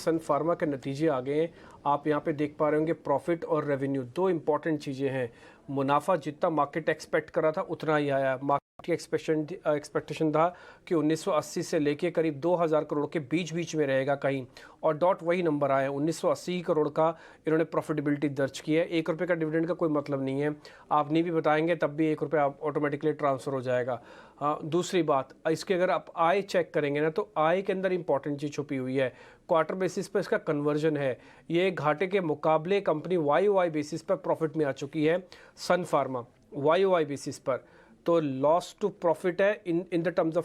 सन pharma के नतीजे आ गए हैं। आप यहाँ पे देख पा रहे होंगे प्रॉफिट और रेवेन्यू दो इंपॉर्टेंट चीज़ें हैं। मुनाफा जितना मार्केट एक्सपेक्ट करा था उतना ही आया। मार्केट की एक्सपेक्टेशन था कि 1980 से लेके करीब 2000 करोड़ के बीच बीच में रहेगा कहीं, और डॉट वही नंबर आया। 1980 करोड़ का इन्होंने प्रॉफिटेबिलिटी दर्ज की है। ₹1 का डिविडेंड का कोई मतलब नहीं है, आप नहीं भी बताएंगे तब भी ₹1 आप ऑटोमेटिकली ट्रांसफ़र हो जाएगा। हाँ, दूसरी बात, इसके अगर आप आय चेक करेंगे ना तो आय के अंदर इंपॉर्टेंट चीज़ छुपी हुई है। क्वार्टर बेसिस पर इसका कन्वर्जन है, ये घाटे के मुकाबले कंपनी वाई बेसिस पर प्रॉफिट में आ चुकी है। सन फार्मा वाई बेसिस पर तो लॉस टू प्रॉफिट है in the terms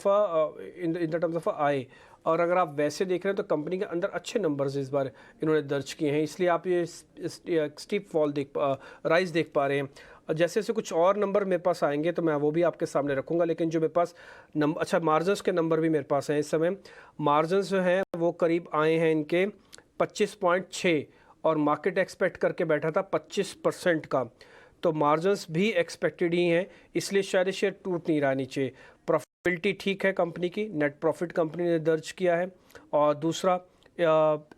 of I. और अगर आप वैसे देख रहे हैं तो कंपनी के अंदर अच्छे नंबर्स इस बार इन्होंने दर्ज किए हैं, इसलिए आप ये स्टीप फॉल राइज देख पा रहे हैं। जैसे जैसे कुछ और नंबर मेरे पास आएंगे तो मैं वो भी आपके सामने रखूंगा, लेकिन जो मेरे पास अच्छा मार्जिन्स के नंबर भी मेरे पास हैं इस समय। मार्जिन्स जो हैं वो करीब आए हैं इनके 25.6 और मार्केट एक्सपेक्ट करके बैठा था 25% का, तो मार्जिन्स भी एक्सपेक्टेड ही हैं, इसलिए शायद शेयर टूट नहीं रहा नीचे। प्रॉफिटेबिलिटी ठीक है कंपनी की, नेट प्रॉफिट कंपनी ने दर्ज किया है, और दूसरा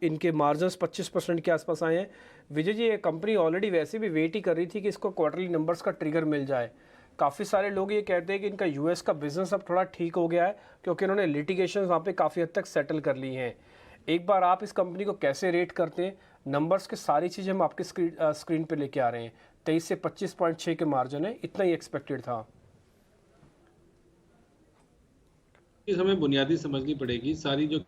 इनके मार्जिन्स 25% के आसपास आए हैं। विजय जी, ये कंपनी ऑलरेडी वैसे भी वेट ही कर रही थी कि इसको क्वार्टरली नंबर्स का ट्रिगर मिल जाए। काफ़ी सारे लोग ये कहते हैं कि इनका यूएस का बिजनेस अब थोड़ा ठीक हो गया है क्योंकि इन्होंने लिटिगेशन वहाँ पे काफ़ी हद तक सेटल कर ली हैं। एक बार आप इस कंपनी को कैसे रेट करते हैं? नंबर्स की सारी चीज़ें हम आपके स्क्रीन पे लेके आ रहे हैं। 23 से 25.6 के मार्जिन है, इतना ही एक्सपेक्टेड था। इस हमें बुनियादी समझनी पड़ेगी सारी जो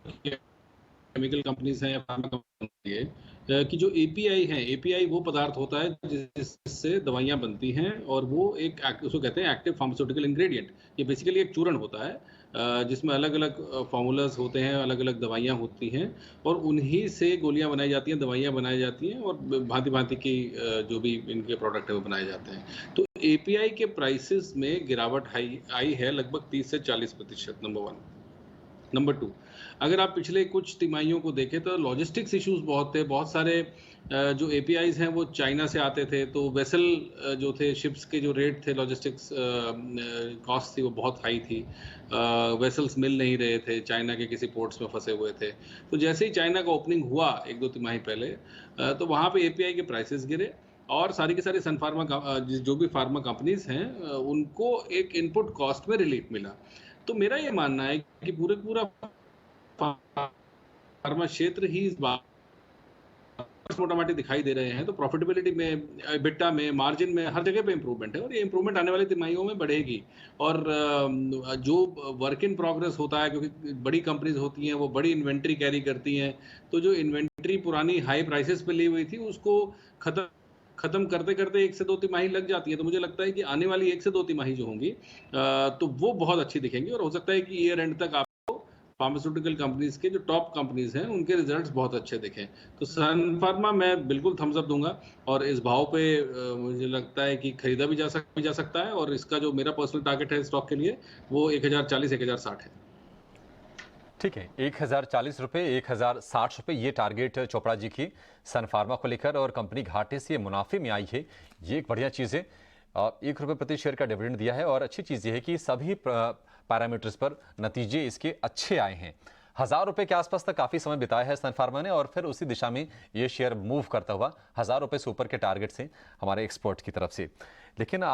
केमिकल कंपनीज हैं या फार्मा कंपनी है कि जो एपीआई है, एपीआई वो पदार्थ होता है जिससे दवाइयाँ बनती हैं, और वो उसको कहते हैं एक्टिव फार्मास्यूटिकल इंग्रेडिएंट। ये बेसिकली एक चूर्ण होता है जिसमें अलग अलग फार्मूलाज होते हैं, अलग अलग दवाइयाँ होती हैं, और उन्हीं से गोलियाँ बनाई जाती हैं, दवाइयाँ बनाई जाती हैं, और भांति भांति की जो भी इनके प्रोडक्ट है वो बनाए जाते हैं। तो एपीआई के प्राइसेस में गिरावट आई है लगभग 30 से 40%, नंबर 1। नंबर 2, अगर आप पिछले कुछ तिमाहियों को देखें तो लॉजिस्टिक्स इश्यूज बहुत थे। बहुत सारे जो एपीआईज हैं वो चाइना से आते थे, तो वेसल जो थे, शिप्स के जो रेट थे, लॉजिस्टिक्स कॉस्ट थी वो बहुत हाई थी। वेसल्स मिल नहीं रहे थे, चाइना के किसी पोर्ट्स में फंसे हुए थे। तो जैसे ही चाइना का ओपनिंग हुआ 1-2 तिमाही पहले, तो वहाँ पे एपीआई के प्राइसेस गिरे, और सारी की सारी सन फार्मा जो भी फार्मा कंपनीज हैं उनको एक इनपुट कॉस्ट में रिलीफ मिला। तो मेरा ये मानना है कि पूरा फार्मा क्षेत्र ही इस बार मोटामोटी दिखाई दे रहे हैं, तो प्रॉफिटेबिलिटी में, EBITDA में, मार्जिन में, हर जगह पे इंप्रूवमेंट है, और ये इंप्रूवमेंट आने वाली तिमाहियों में बढ़ेगी। और जो वर्क इन प्रोग्रेस होता है, क्योंकि बड़ी कंपनीज होती हैं वो बड़ी इन्वेंट्री कैरी करती हैं, तो जो इन्वेंट्री पुरानी हाई प्राइसेस पे ली हुई थी उसको खत्म करते करते 1 से 2 तिमाही लग जाती है। तो मुझे लगता है कि आने वाली 1 से 2 तिमाही जो होंगी तो वो बहुत अच्छी दिखेंगी, और हो सकता है कि ईयर एंड तक आपको फार्मास्यूटिकल कंपनीज के जो टॉप कंपनीज हैं उनके रिजल्ट्स बहुत अच्छे दिखें। तो सन फार्मा मैं बिल्कुल थम्स अप दूंगा, और इस भाव पे मुझे लगता है कि खरीदा भी जा सकता है, और इसका जो मेरा पर्सनल टारगेट है स्टॉक के लिए वो 1040-1060 है। ठीक है, 1040 रुपये, 1060 रुपये, ये टारगेट चोपड़ा जी की सन फार्मा को लेकर, और कंपनी घाटे से मुनाफे में आई है, ये एक बढ़िया चीज़ है। ₹1 प्रति शेयर का डिविडेंड दिया है, और अच्छी चीज़ ये है कि सभी पैरामीटर्स पर नतीजे इसके अच्छे आए हैं। ₹1000 के आसपास तक काफ़ी समय बिताया है सन फार्मा ने, और फिर उसी दिशा में ये शेयर मूव करता हुआ ₹1000 से ऊपर के टारगेट से हमारे एक्सपर्ट की तरफ से। लेकिन